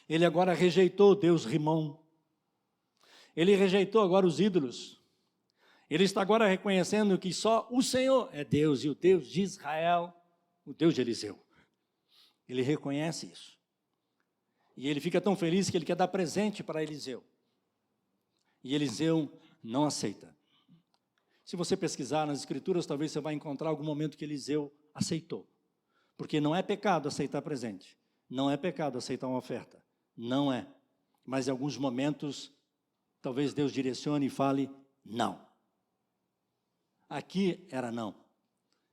Ele agora rejeitou Deus Rimon. Ele rejeitou agora os ídolos. Ele está agora reconhecendo que só o Senhor é Deus, e o Deus de Israel, o Deus de Eliseu. Ele reconhece isso. E ele fica tão feliz que ele quer dar presente para Eliseu. E Eliseu não aceita. Se você pesquisar nas Escrituras, talvez você vai encontrar algum momento que Eliseu aceitou. Porque não é pecado aceitar presente. Não é pecado aceitar uma oferta. Não é. Mas em alguns momentos, talvez Deus direcione e fale não. Aqui era não.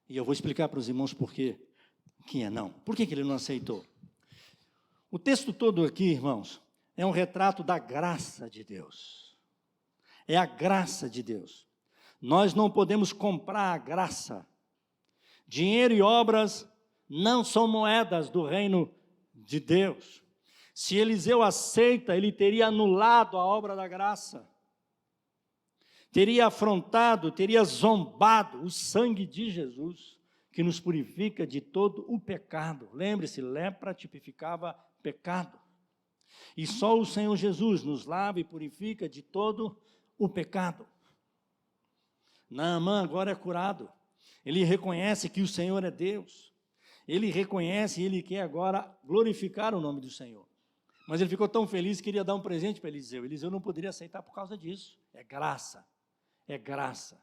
E eu vou explicar para os irmãos por quê que é não. Por que ele não aceitou? O texto todo aqui, irmãos, é um retrato da graça de Deus. É a graça de Deus. Nós não podemos comprar a graça. Dinheiro e obras não são moedas do reino de Deus. Se Eliseu aceita, ele teria anulado a obra da graça. Teria afrontado, teria zombado o sangue de Jesus, que nos purifica de todo o pecado. Lembre-se, lepra tipificava pecado. E só o Senhor Jesus nos lava e purifica de todo o pecado. Naamã agora é curado. Ele reconhece que o Senhor é Deus. Ele reconhece e ele quer agora glorificar o nome do Senhor. Mas ele ficou tão feliz que queria dar um presente para Eliseu. Eliseu não poderia aceitar por causa disso. É graça. É graça.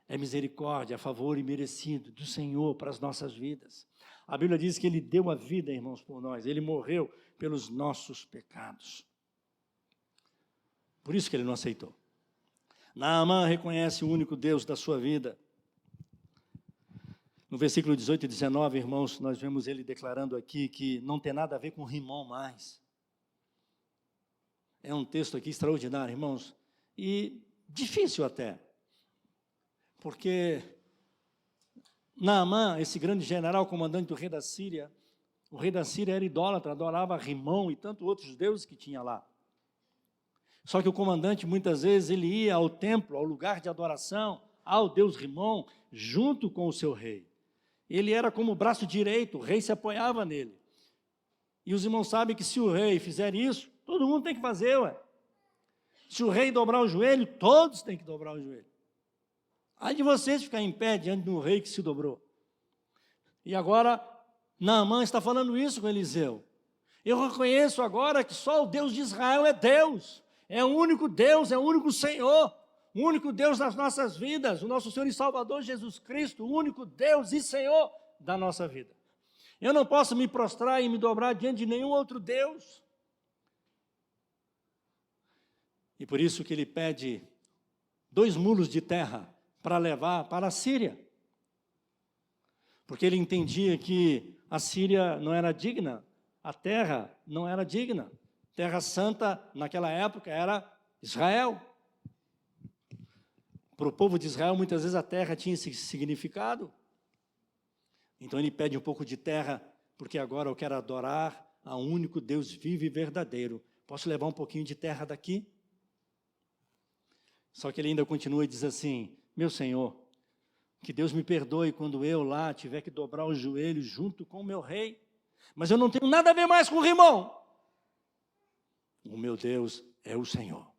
É misericórdia, é favor imerecido do Senhor para as nossas vidas. A Bíblia diz que ele deu a vida, irmãos, por nós. Ele morreu pelos nossos pecados. Por isso que ele não aceitou. Naamã reconhece o único Deus da sua vida. No versículo 18 e 19, irmãos, nós vemos ele declarando aqui que não tem nada a ver com Rimon mais. É um texto aqui extraordinário, irmãos, e difícil até, porque Naamã, esse grande general, comandante do rei da Síria, o rei da Síria era idólatra, adorava Rimon e tantos outros deuses que tinha lá. Só que o comandante, muitas vezes, ele ia ao templo, ao lugar de adoração, ao deus Rimon, junto com o seu rei. Ele era como o braço direito, o rei se apoiava nele. E os irmãos sabem que se o rei fizer isso, todo mundo tem que fazer, ué. Se o rei dobrar o joelho, todos têm que dobrar o joelho. Ai de vocês ficar em pé diante de um rei que se dobrou. E agora, Naamã está falando isso com Eliseu. Eu reconheço agora que só o Deus de Israel é Deus. É o único Deus, é o único Senhor, o único Deus das nossas vidas, o nosso Senhor e Salvador Jesus Cristo, o único Deus e Senhor da nossa vida. Eu não posso me prostrar e me dobrar diante de nenhum outro Deus. E por isso que ele pede 2 mulos de terra para levar para a Síria. Porque ele entendia que a Síria não era digna, a terra não era digna Terra Santa, naquela época, era Israel. Para o povo de Israel, muitas vezes a terra tinha esse significado. Então ele pede um pouco de terra, porque agora eu quero adorar a único Deus vivo e verdadeiro. Posso levar um pouquinho de terra daqui? Só que ele ainda continua e diz assim: meu Senhor, que Deus me perdoe quando eu lá tiver que dobrar os joelhos junto com o meu rei, mas eu não tenho nada a ver mais com o Rimon. O meu Deus é o Senhor.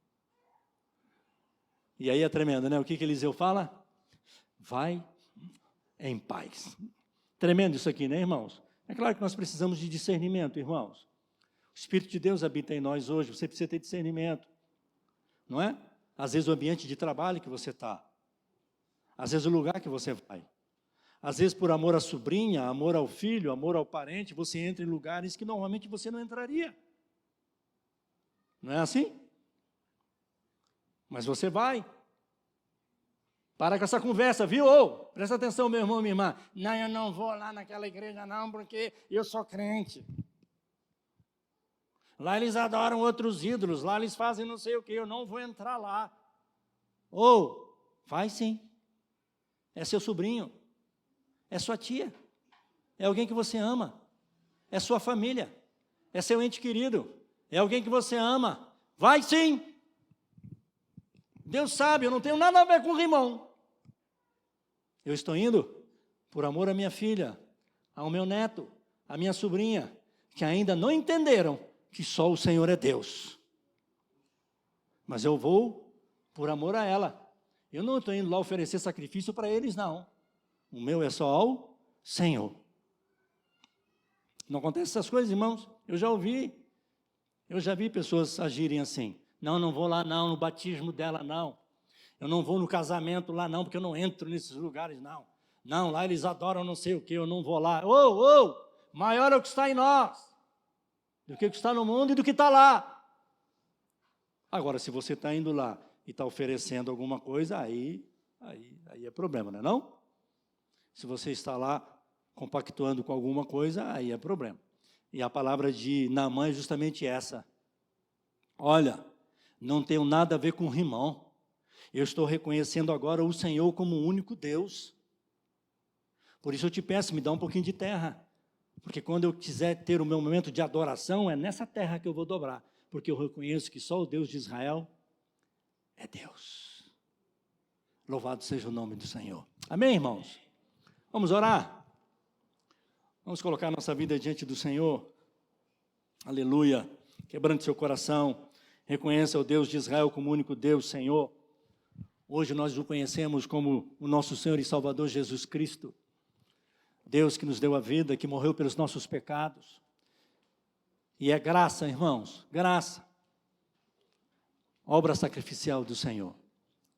E aí é tremendo, né? O que Eliseu fala? Vai em paz. Tremendo isso aqui, né, irmãos? É claro que nós precisamos de discernimento, irmãos. O Espírito de Deus habita em nós hoje, você precisa ter discernimento, não é? Às vezes o ambiente de trabalho que você está, às vezes o lugar que você vai, às vezes por amor à sobrinha, amor ao filho, amor ao parente, você entra em lugares que normalmente você não entraria. Não é assim? Mas você vai. Para com essa conversa, viu? Ô, presta atenção, meu irmão, minha irmã. Não, eu não vou lá naquela igreja não, porque eu sou crente. Lá eles adoram outros ídolos, lá eles fazem não sei o que, eu não vou entrar lá. Ou, vai sim. É seu sobrinho, é sua tia, é alguém que você ama, é sua família, é seu ente querido, é alguém que você ama. Vai sim. Deus sabe, eu não tenho nada a ver com o Rimon. Eu estou indo por amor à minha filha, ao meu neto, à minha sobrinha, que ainda não entenderam que só o Senhor é Deus. Mas eu vou por amor a ela. Eu não estou indo lá oferecer sacrifício para eles, não. O meu é só ao Senhor. Não acontece essas coisas, irmãos? Eu já vi pessoas agirem assim. Não, não vou lá não, no batismo dela não. Eu não vou no casamento lá não, porque eu não entro nesses lugares não. Não, lá eles adoram não sei o que, eu não vou lá. Maior é o que está em nós do que o que está no mundo e do que está lá. Agora, se você está indo lá e está oferecendo alguma coisa, aí é problema, não é não? Se você está lá compactuando com alguma coisa, aí é problema. E a palavra de Naamã é justamente essa. Olha, não tenho nada a ver com Rimon. Eu estou reconhecendo agora o Senhor como o único Deus. Por isso eu te peço, me dá um pouquinho de terra. Porque quando eu quiser ter o meu momento de adoração, é nessa terra que eu vou dobrar. Porque eu reconheço que só o Deus de Israel é Deus. Louvado seja o nome do Senhor. Amém, irmãos? Vamos orar? Vamos colocar nossa vida diante do Senhor. Aleluia. Quebrante seu coração. Reconheça o Deus de Israel como o único Deus, Senhor. Hoje nós o conhecemos como o nosso Senhor e Salvador Jesus Cristo. Deus que nos deu a vida, que morreu pelos nossos pecados. E é graça, irmãos, graça. Obra sacrificial do Senhor.